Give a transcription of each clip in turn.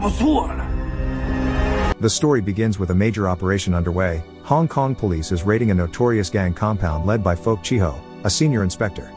不错了。 The story begins with a major operation underway. Hong Kong police is raiding a notorious gang compound led by Folk Chiho, a senior inspector.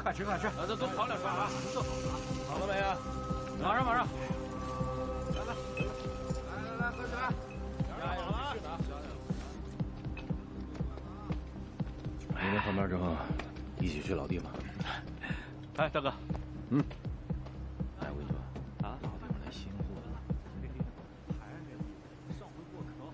快吃快吃，多跑2圈啊！好了没啊？马上！来，快起来！加油啊！明天换班之后，一起去老地方。哎，大哥，哎，魏哥，啊，老地方来新货了。上回过可好。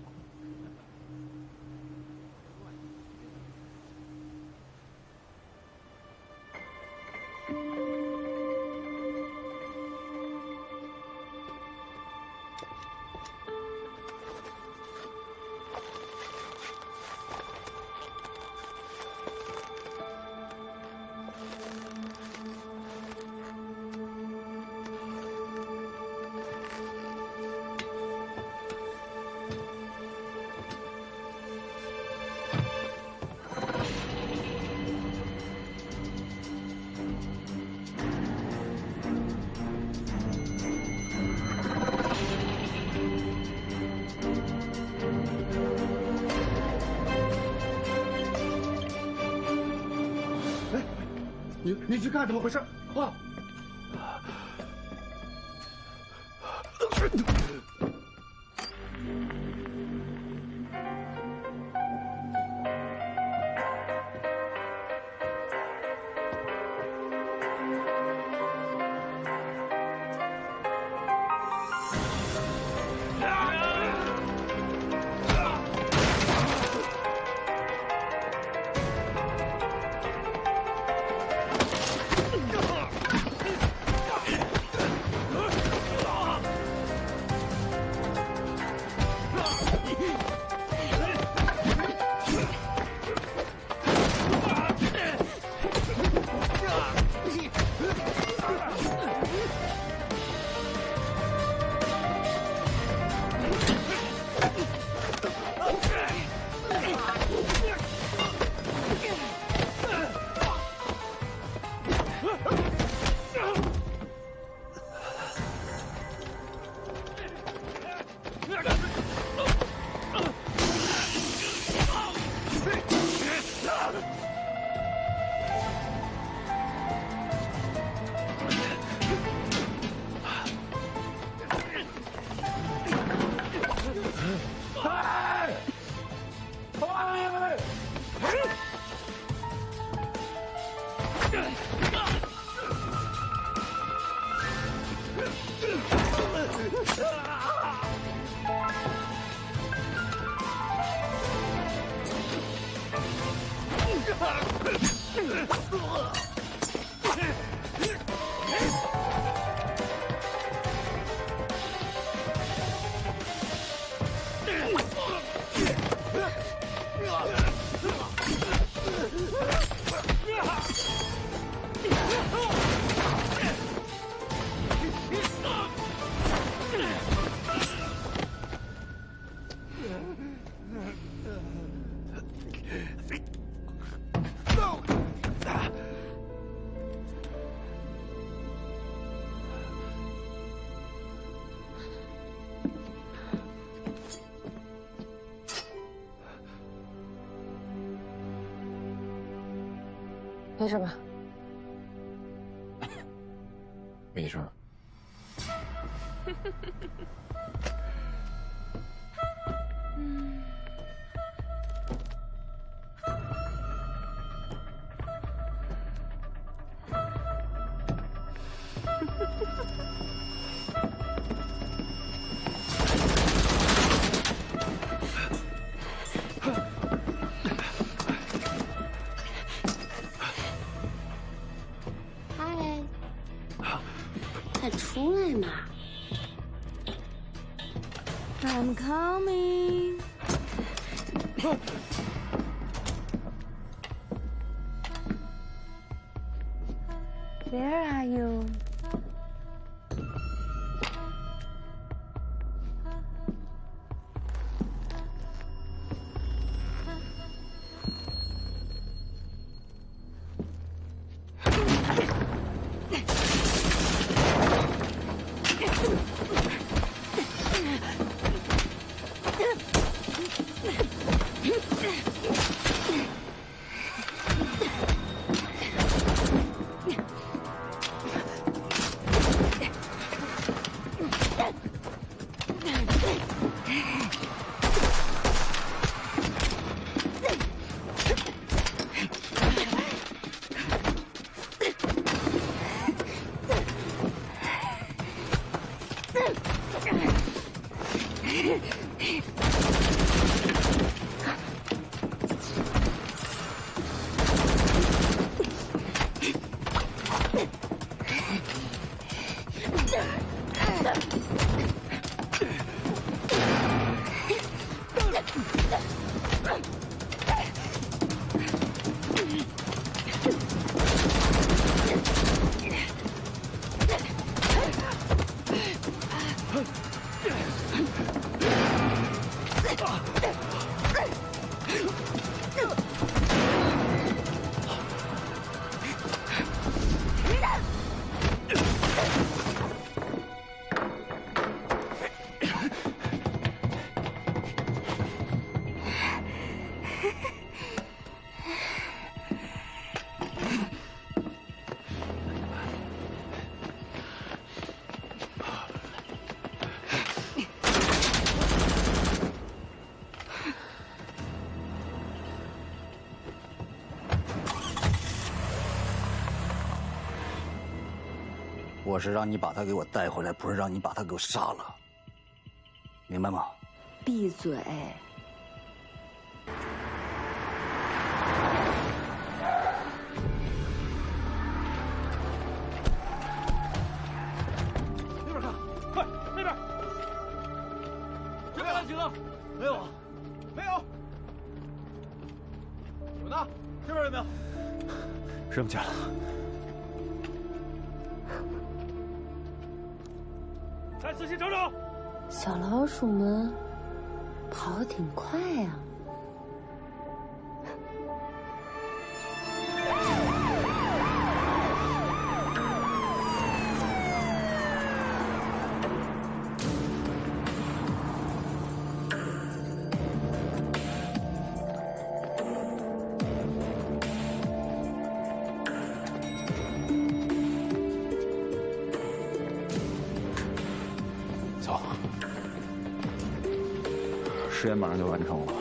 你去看怎么回事啊？没事吧？没事。嗨，快出来嘛 I'm coming. Where are you?我是让你把他给我带回来，不是让你把他给我杀了，明白吗？闭嘴！那边看，快，那边！这边来几个？没有，没有。有呢，这边有没有？扔不见了。 再仔细找找。小老鼠们跑得挺快呀。走，实验马上就完成了。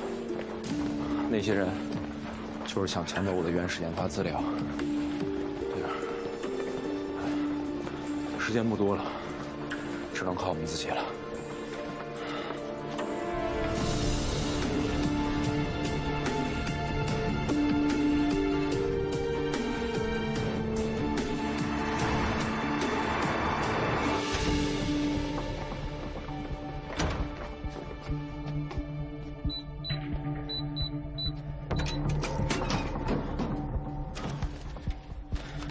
那些人就是想抢走我的原始研发资料。对呀，时间不多了，只能靠我们自己了。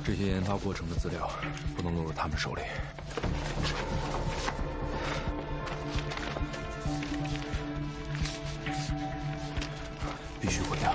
这些研发过程的资料不能落入他们手里，必须毁掉。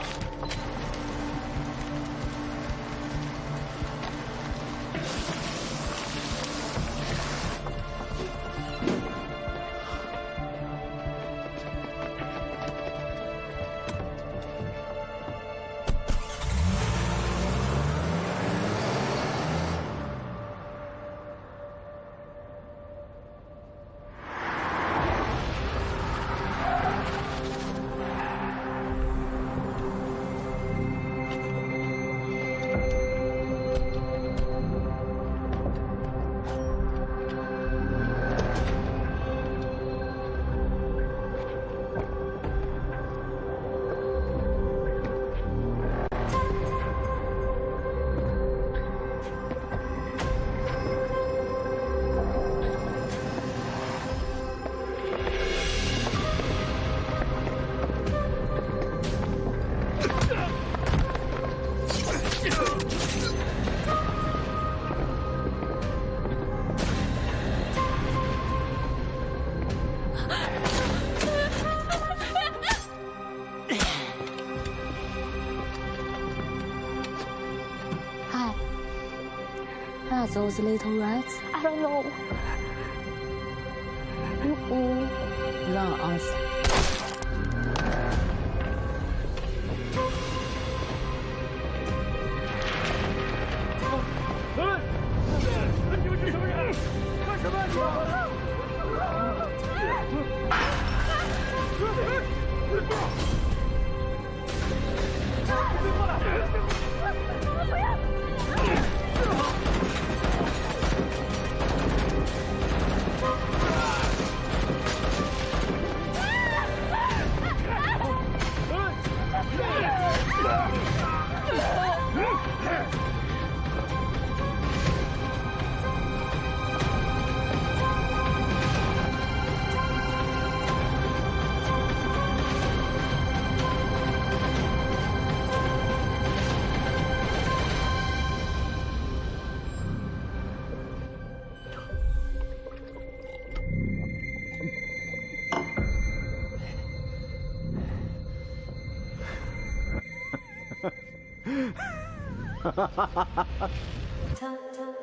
those little rats? I don't know. 让阿斯。你们是什么人？干什么？你们！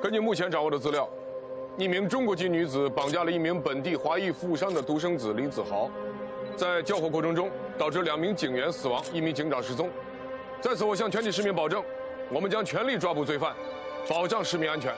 根据目前掌握的资料，一名中国籍女子绑架了一名本地华裔富商的独生子李子豪，在交火过程中导致2名警员死亡，1名警长失踪。在此，我向全体市民保证，我们将全力抓捕罪犯，保障市民安全。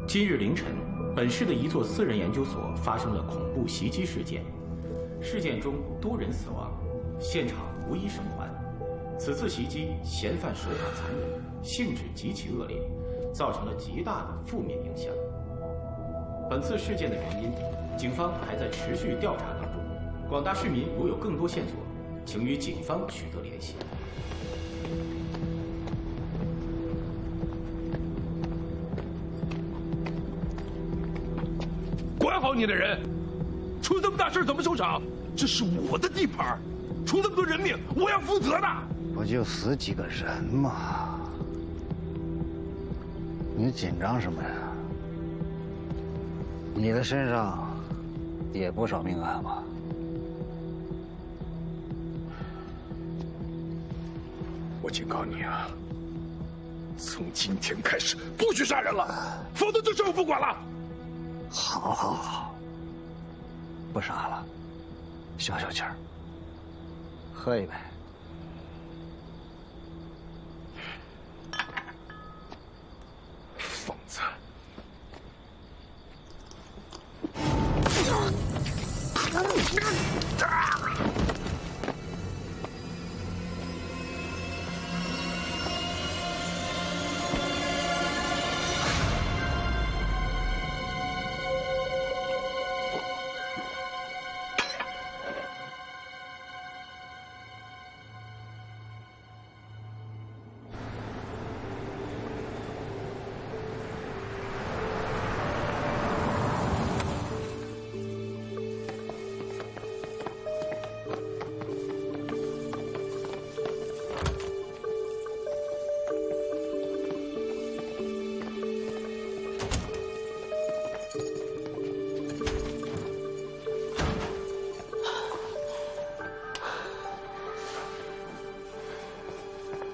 今日凌晨，本市的一座私人研究所发生了恐怖袭击事件，事件中多人死亡，现场无一生还。此次袭击嫌犯手法残忍，性质极其恶劣，造成了极大的负面影响。本次事件的原因，警方还在持续调查当中。广大市民如有更多线索，请与警方取得联系。 管好你的人，出这么大事怎么收场？这是我的地盘，出那么多人命，我要负责的。不就死几个人吗？你紧张什么呀？你的身上也不少命案吧？我警告你啊，从今天开始不许杀人了，否则这事我不管了。 好，好，好，不杀了，消消气儿，喝一杯。疯子！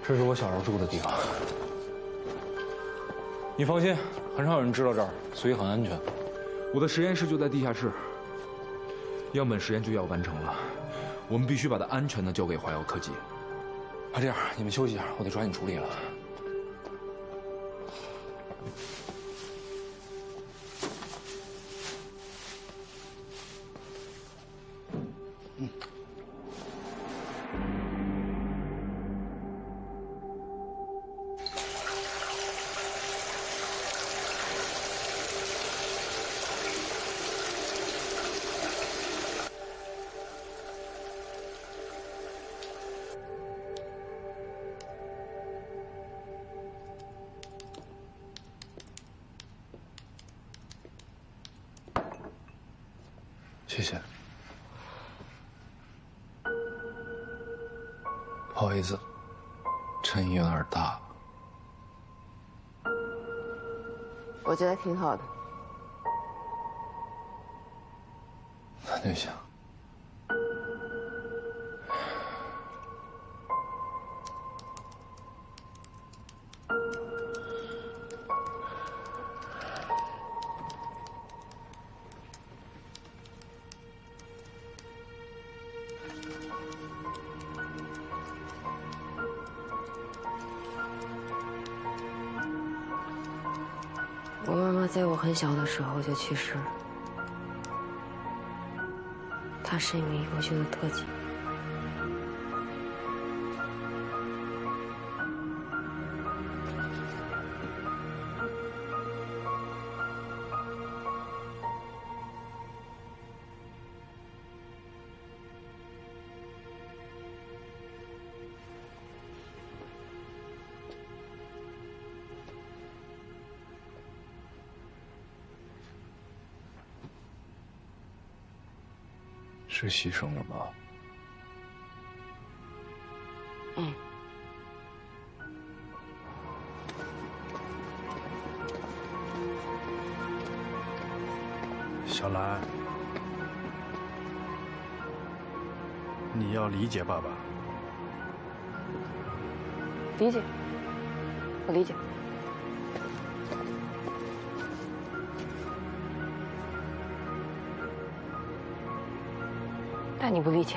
这是我小时候住的地方。你放心，很少有人知道这儿，所以很安全。我的实验室就在地下室，样本实验就要完成了，我们必须把它安全的交给华耀科技。那这样，你们休息一下，我得抓紧处理了。谢谢。不好意思，衬衣有点大。我觉得挺好的。那就行。我妈妈在我很小的时候就去世了。她是一名优秀的特警。是牺牲了吗？嗯。小兰，你要理解爸爸。理解，我理解。但你不理解，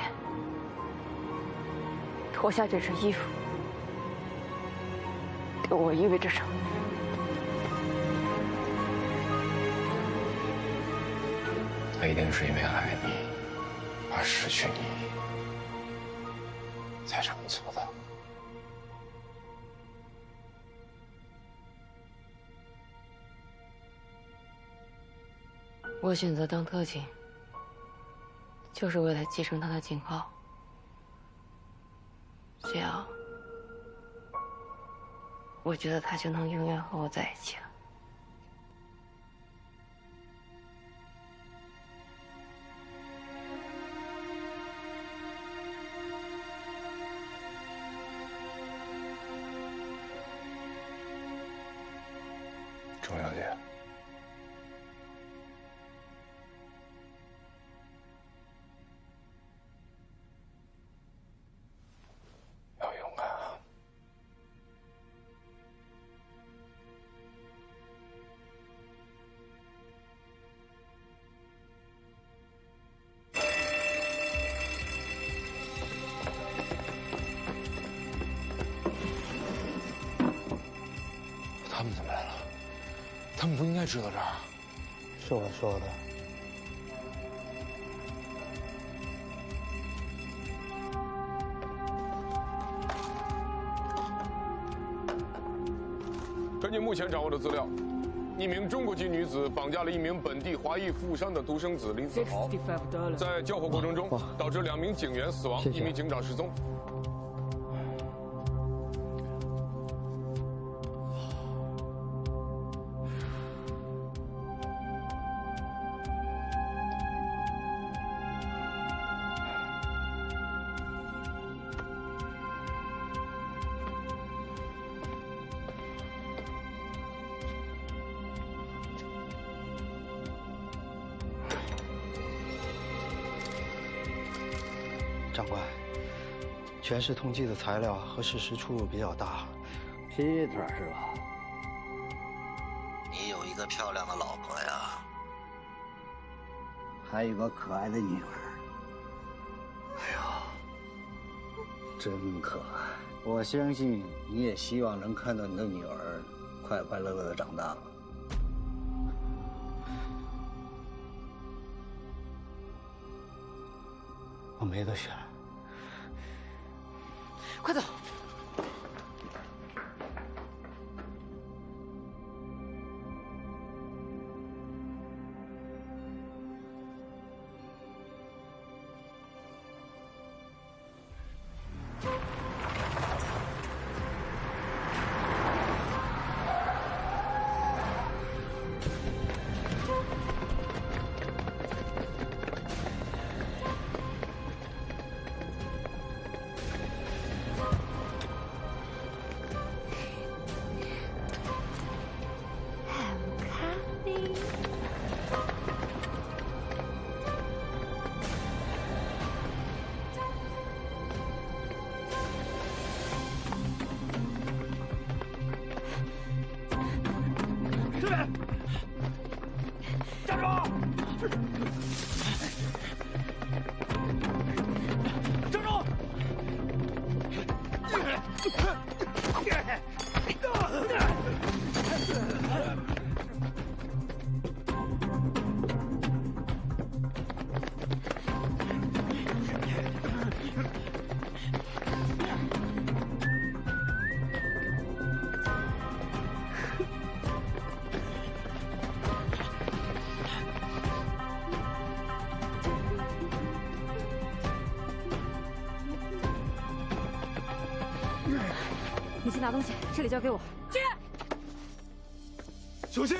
脱下这身衣服对我意味着什么？他一定是因为爱你，怕失去你，才这么做的。我选择当特警，就是为了继承他的警号，这样，我觉得他就能永远和我在一起了。钟小姐，要勇敢啊！他们怎么来了？他们不应该知道这儿。是我说的。根据目前掌握的资料，一名中国籍女子绑架了一名本地华裔富商的独生子李子豪，在交火过程中导致2名警员死亡，1名警长失踪。长官，全市统计的材料和事实出入比较大。劈腿是吧？你有一个漂亮的老婆呀，还有个可爱的女儿。哎呦，真可爱！我相信你也希望能看到你的女儿快快乐乐的长大。我没得选，快走！站住！站住！你去拿东西，这里交给我。去。小心！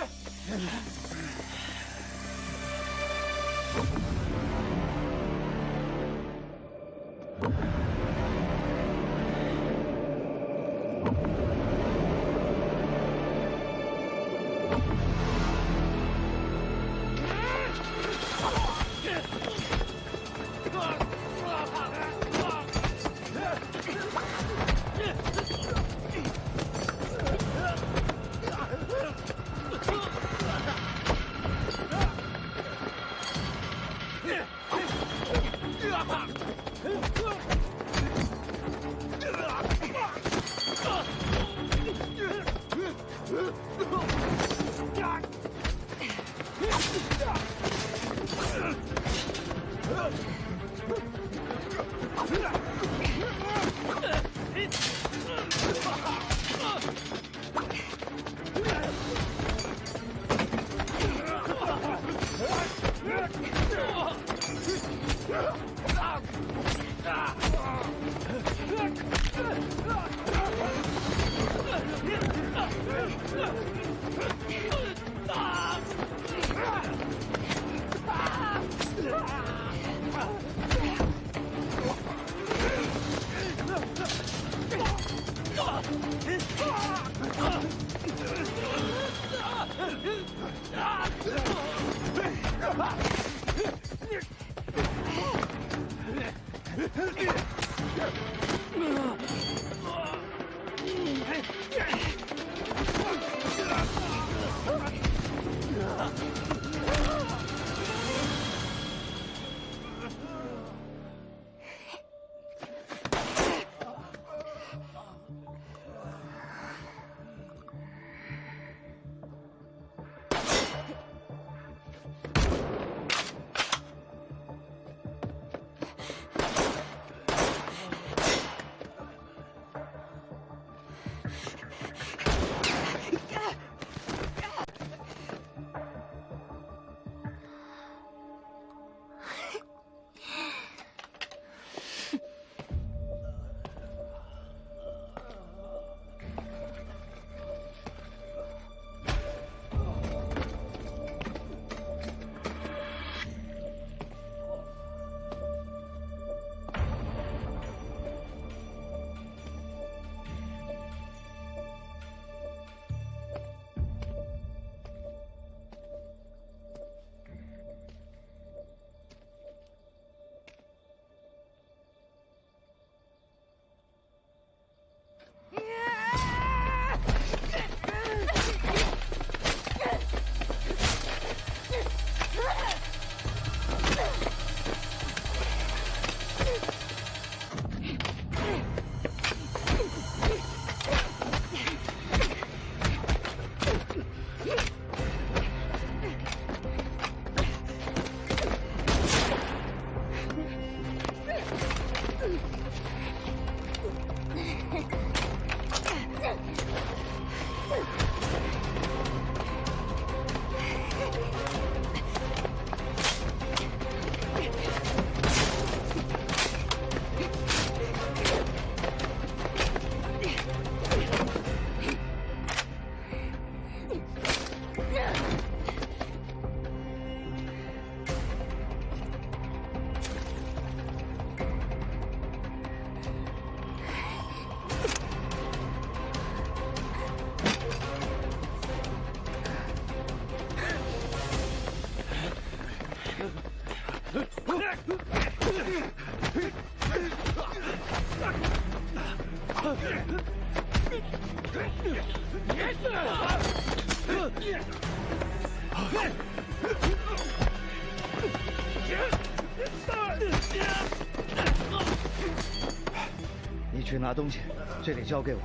你去拿东西，这里交给我，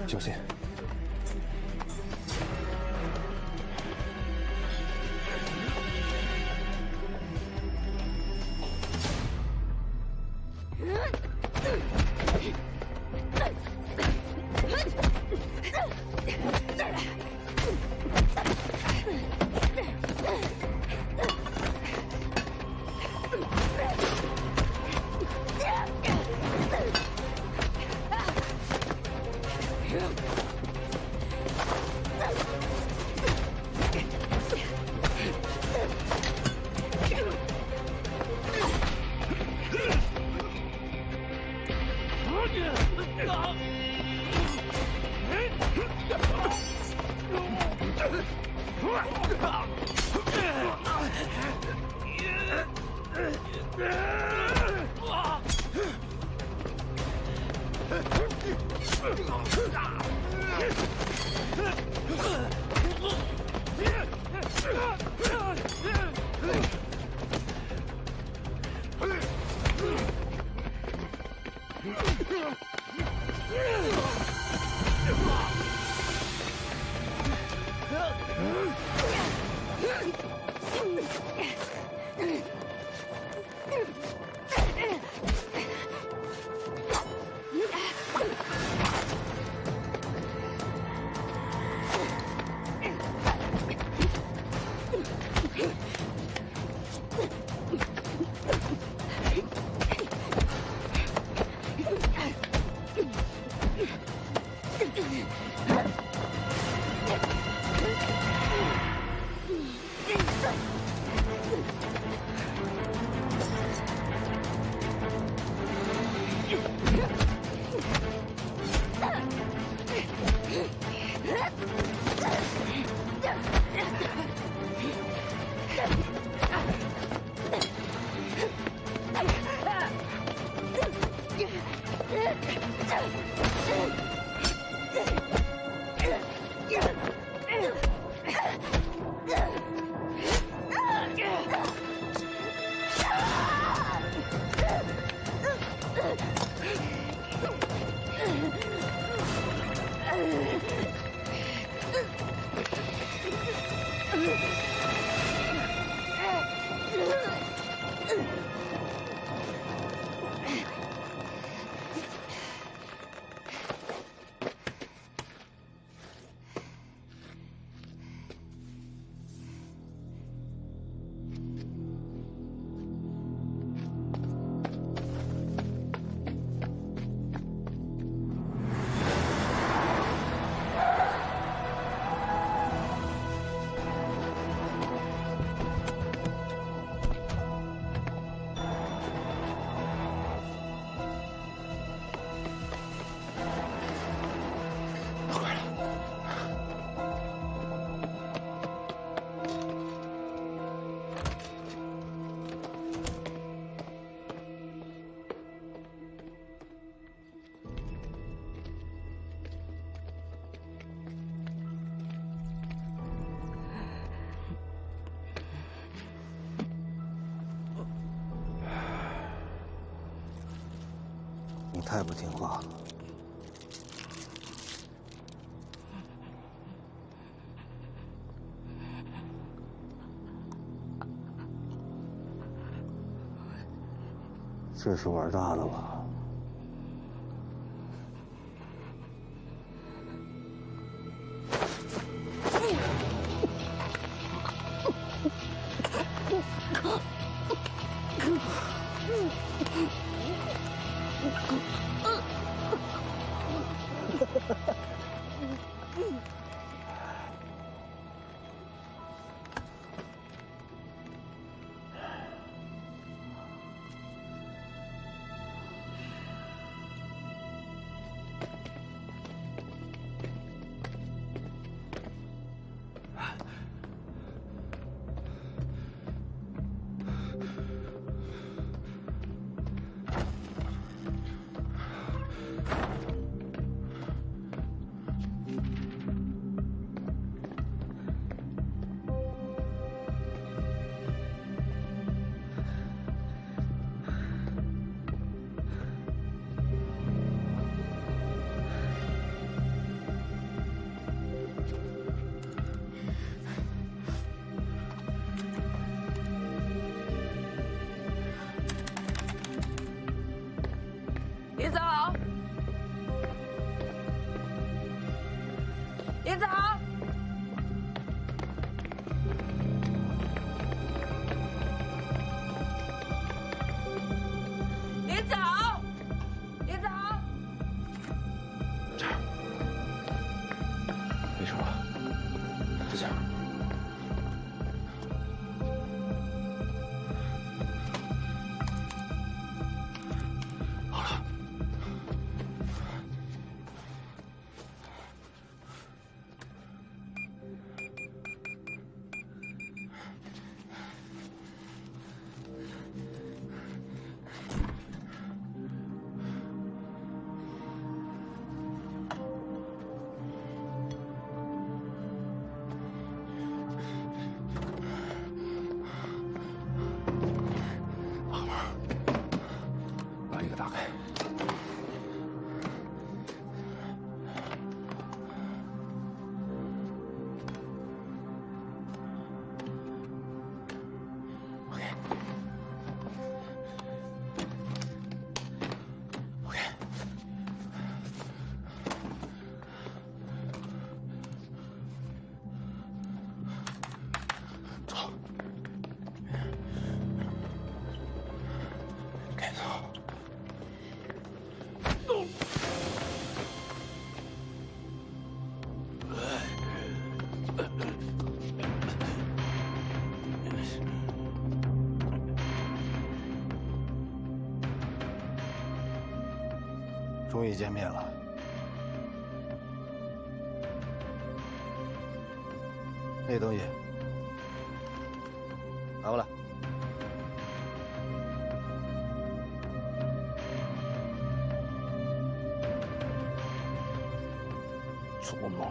小心。你太不听话了。这是玩大了吧？终于见面了。那东西拿过来。做梦！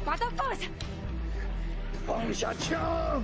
把他放下！放下枪！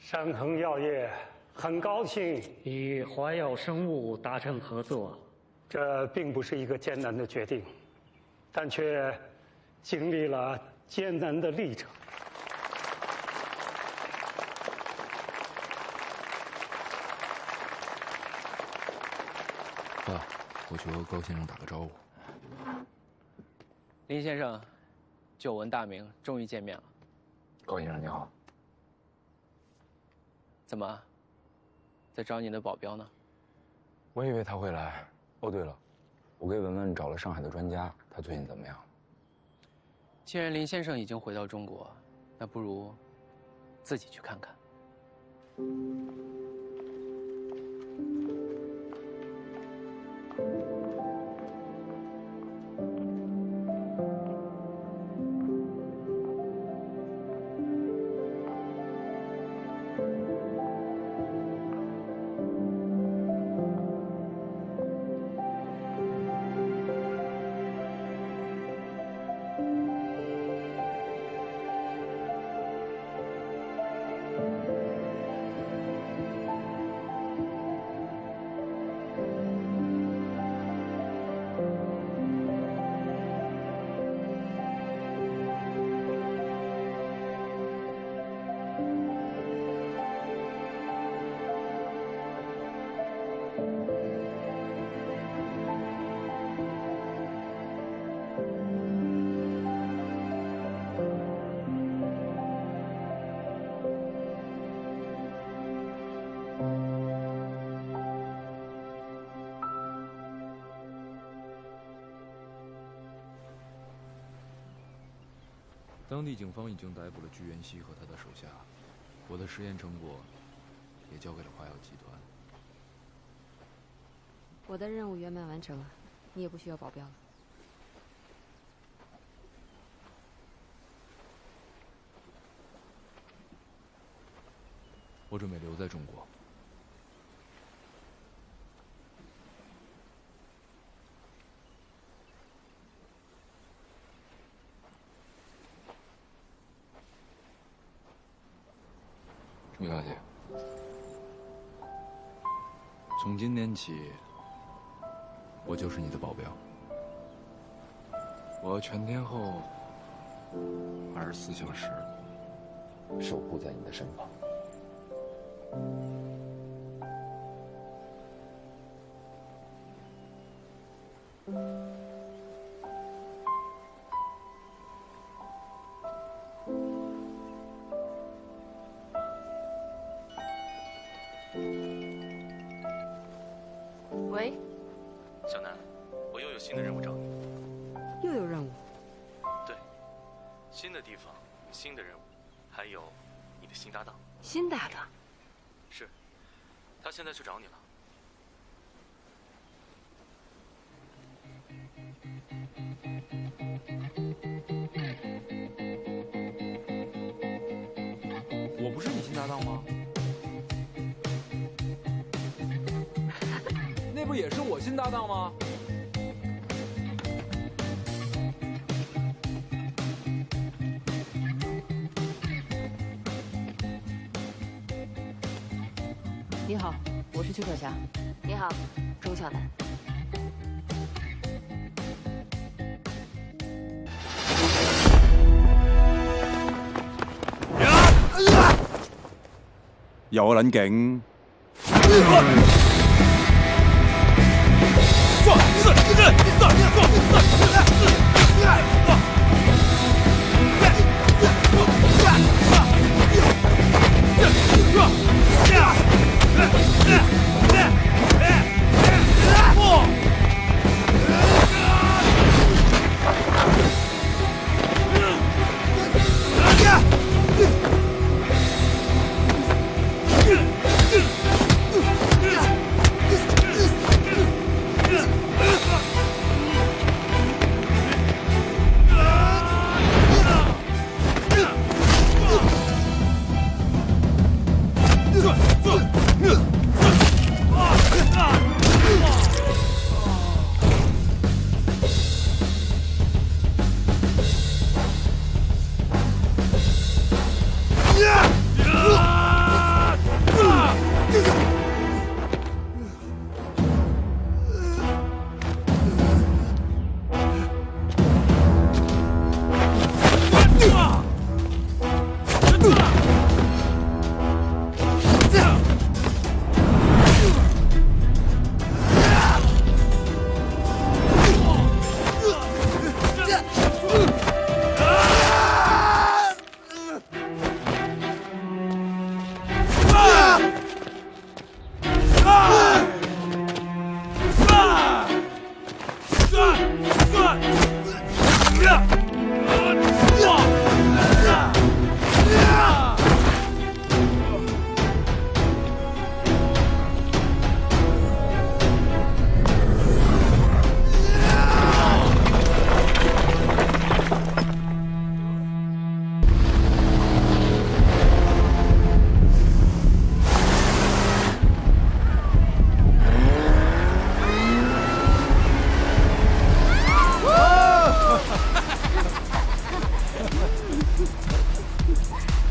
山恒药业很高兴与华药生物达成合作。这并不是一个艰难的决定，但却经历了艰难的历程。爸，我去和高先生打个招呼。林先生，久闻大名，终于见面了。高先生你好。怎么，在找你的保镖呢？我以为他会来。哦，对了，我给文文找了上海的专家，他最近怎么样？既然林先生已经回到中国，那不如自己去看看。当地警方已经逮捕了具元熙和他的手下，我的实验成果也交给了华药集团。我的任务圆满完成了，你也不需要保镖了。我准备留在中国。朱小姐，从今天起，我就是你的保镖。我要全天候24小时守护在你的身旁。喂，小南，我又有新的任务找你。又有任务？对，新的地方，新的任务，还有你的新搭档。新搭档？是，他现在去找你了。我不是你新搭档吗？那不也是我新搭档吗？你好，我是邱可霞。你好，钟小南。有撚勁！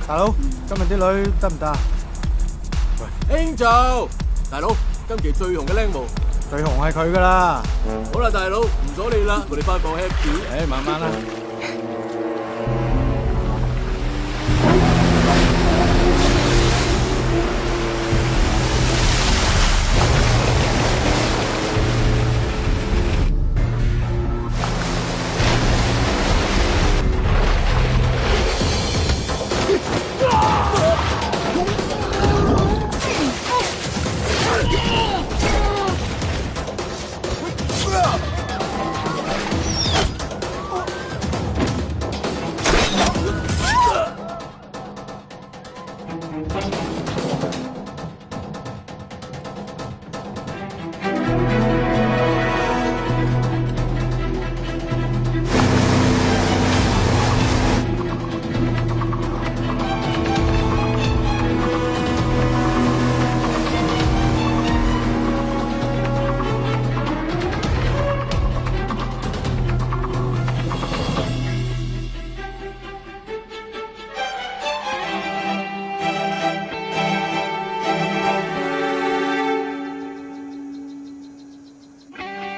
大佬，今日啲女得唔得啊？喂 ，Angel， 大佬，今期最紅嘅靚模，最紅係佢噶啦。好啦，大佬，唔阻你啦，我哋翻房 happy。慢慢啦。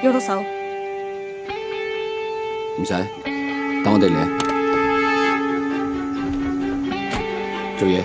喐到手。唔使，等我哋嚟。做嘢。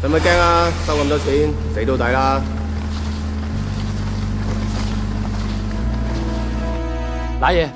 使乜驚啊？收咁多錢，死到底啦！打嘢！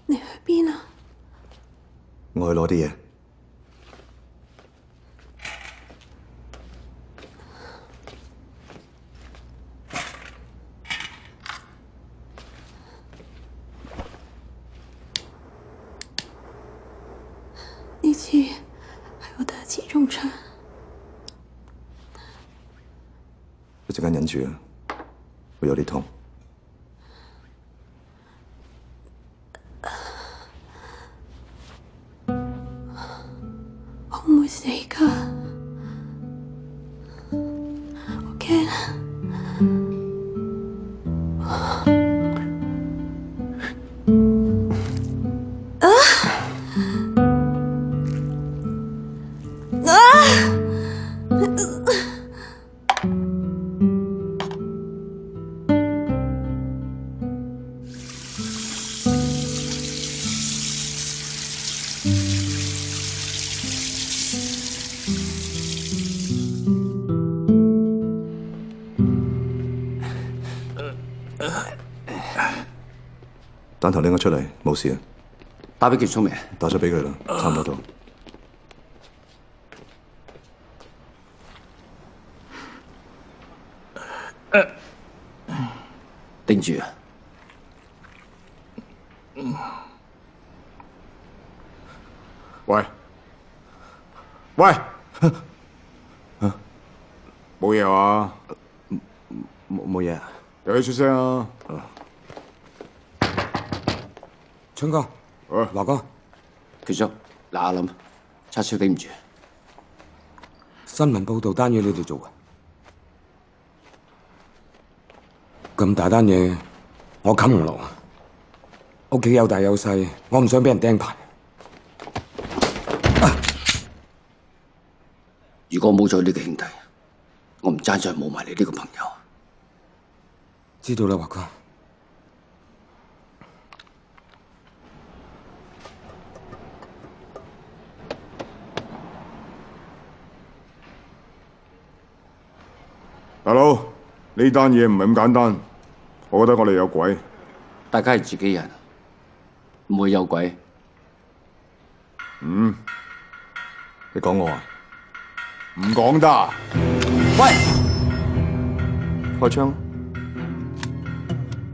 你去邊啊？我去攞啲嘢。呢次係我第一次中槍，一陣間忍住啊，會有啲痛。彈頭拎咗出嚟，冇事啊。打俾傑聰未？打咗俾佢啦，差唔多到。頂住啊！喂，喂，冇嘢啊？冇嘢啊？有嘢出聲啊！春哥，華哥，傑叔，嗱阿林，叉燒頂唔住。新聞報道單嘢你哋做啊？咁大單嘢，我冚唔落。屋企有大有細，我唔想俾人釘牌。如果冇咗呢個兄弟，我唔爭在冇埋你呢個朋友。知道啦，華哥。大佬，呢單嘢唔係咁簡單，我覺得我哋有鬼。大家係自己人，唔會有鬼。你講我啊？唔講得。喂，開槍。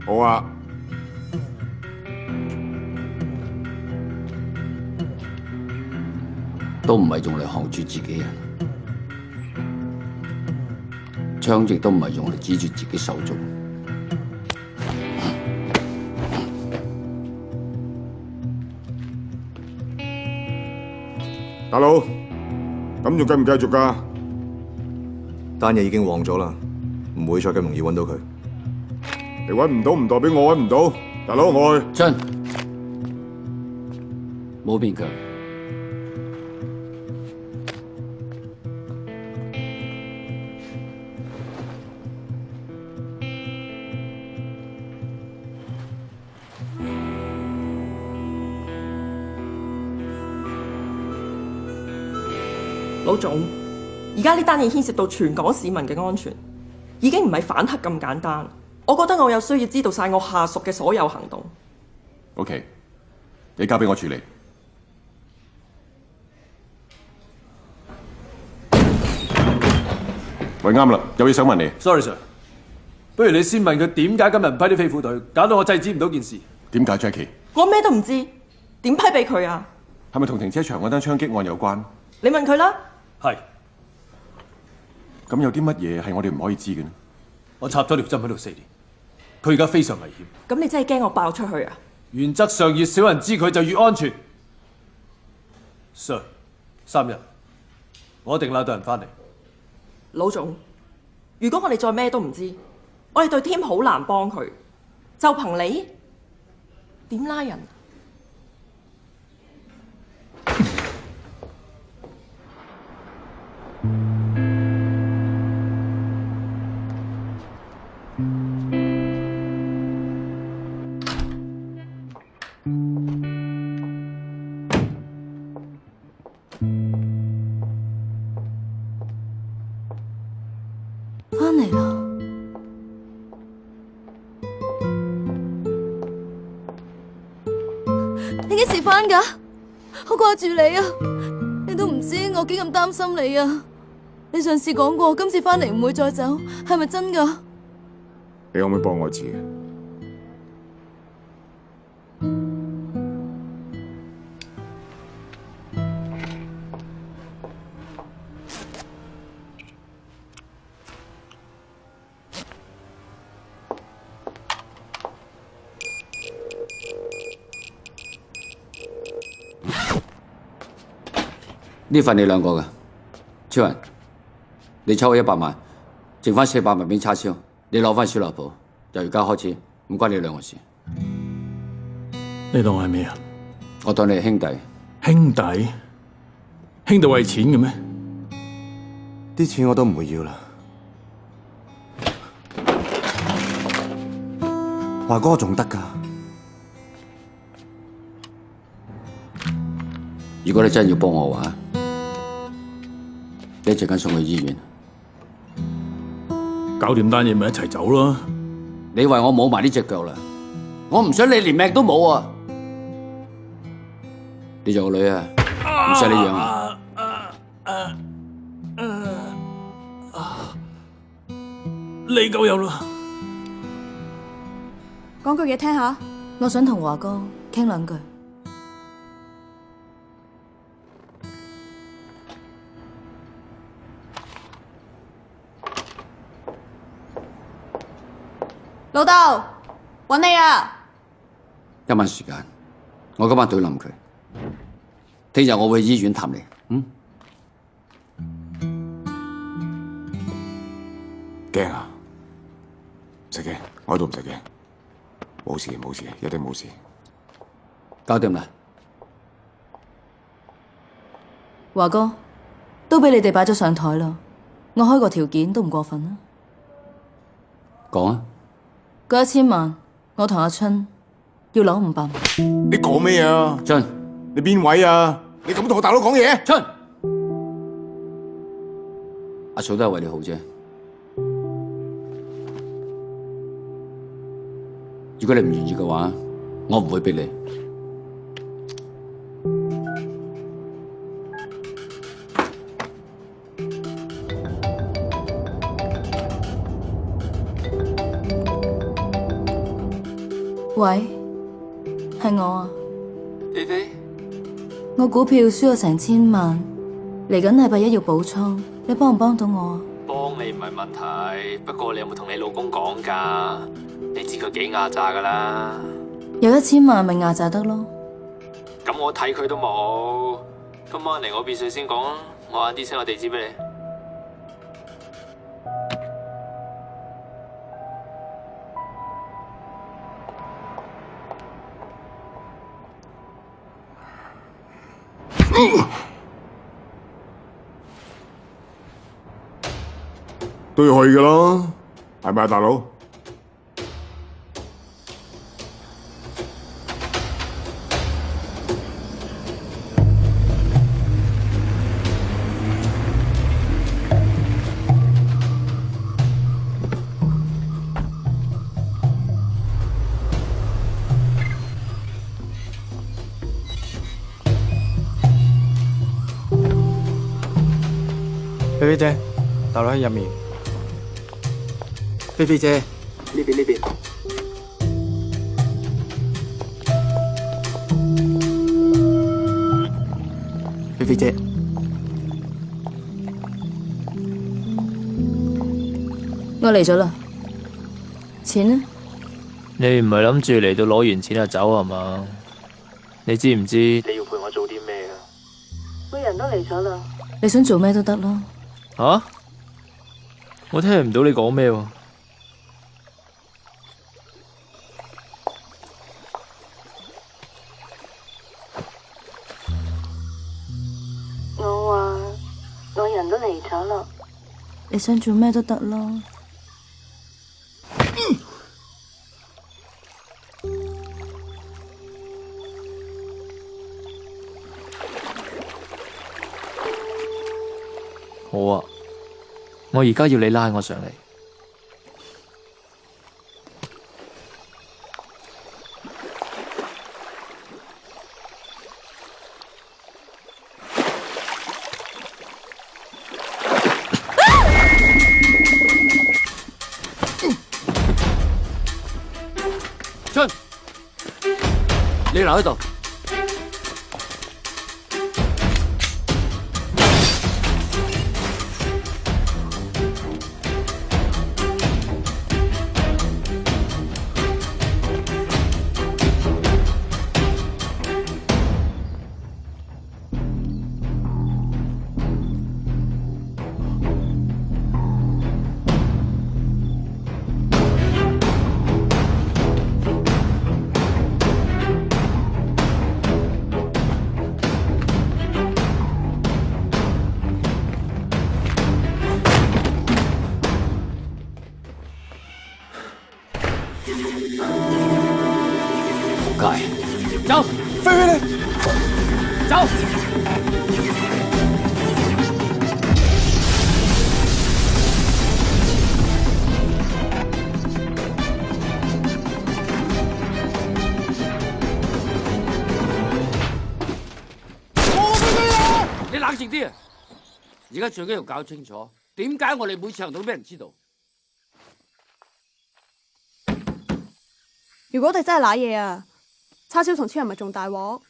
好啊。都唔係用嚟降住自己人，槍亦都唔係用嚟指住自己手足。大佬，咁仲繼唔繼續㗎？單嘢已經黃咗啦，唔會再咁容易揾到佢。你揾唔到唔代表我揾唔到，大佬我去。真冇勉強。老總，而家呢單嘢牽涉到全港市民嘅安全，已經唔係反黑咁簡單。我覺得我有需要知道晒我下屬嘅所有行動。OK， 你交俾我處理。喂，啱啦，有嘢想問你。Sorry sir， 不如你先問佢點解今日唔批啲飛虎隊，搞到我制止唔到件事。點解 Jackie？ 我咩都唔知，點批俾佢啊？係咪同停車場嗰單槍擊案有關？你問佢啦。係。咁有啲乜嘢係我哋唔可以知嘅呢？我插咗條針喺度4年，佢而家非常危險。咁你真係驚我爆出去啊？原則上越少人知佢就越安全。Sir， 3日，我一定拉到人翻嚟。老總，如果我哋再咩都唔知，我哋對 team 好難幫佢。就憑你點拉人？翻嚟啦！你幾時翻㗎？好掛住你啊！你都唔知我幾咁擔心你啊！你上次講過今次翻嚟唔會再走，係咪真㗎？你可唔可以幫我治？呢份你兩個嘅，超人，你抽100萬，剩翻400萬俾叉燒，你攞翻小樓鋪，由而家開始唔關你兩個事。你當我係咩啊？我當你係兄弟。兄弟？兄弟為錢嘅咩？啲錢我都唔會要啦。華哥仲得㗎。如果你真係要幫我嘅話，你一陣間送去醫院，搞掂單嘢咪一齊走咯。你話我冇埋呢隻腳啦，我唔想你連命都冇啊！你做個女啊，唔使你養啊！你夠有啦。講句嘢聽下，我想同華哥傾兩句。老豆，揾你啊！一晚時間，我今晚對冧佢。聽日我會去醫院探你。驚啊！唔使驚，我都唔使驚，冇事冇事，一定冇事。搞掂啦。華哥，都俾你哋擺咗上台啦，我開個條件都唔過分啦。講啊！嗰1000萬，我同阿春要攞500萬。你講咩啊？春，你邊位啊？你咁同我大佬講嘢？春，阿嫂都係為你好啫。如果你唔願意嘅話，我唔會逼你。喂，係我啊，菲菲，我股票輸咗成1000萬，嚟緊禮拜1要補倉，你幫唔幫到我啊？幫你唔係問題，不過你有冇同你老公講㗎？你知佢幾壓榨㗎啦。有1000萬咪壓榨得咯。咁我睇佢都冇。今晚嚟我別墅先講啊，我晏啲 send 個地址俾你。都要去噶啦，係咪啊，大佬？菲菲姐，大佬喺入面。菲菲姐，呢邊呢邊。菲菲姐，我嚟咗啦，錢呢？你唔係諗住嚟到攞完錢就走係嘛？你知唔知你要陪我做啲咩啊？個人都嚟咗啦，你想做咩都得咯。吓？我聽唔到你講咩喎？我話我人都嚟咗啦，你想做咩都得咯。好啊，我而家要你拉我上嚟。春，你留喺度。走，菲菲你，走。家最緊要搞清楚點解我哋每次行動都俾人知道。如果我哋真係賴嘢啊，叉燒同超人咪仲大鑊。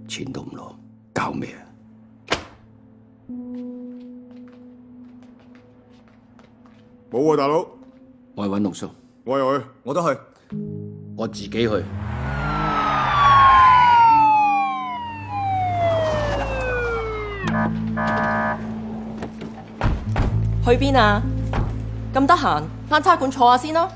錢都唔攞，搞咩啊？冇喎，大佬。我去揾龍叔。我又去，我都去。我自己去。去邊啊？咁得閒，返差館坐下先啦。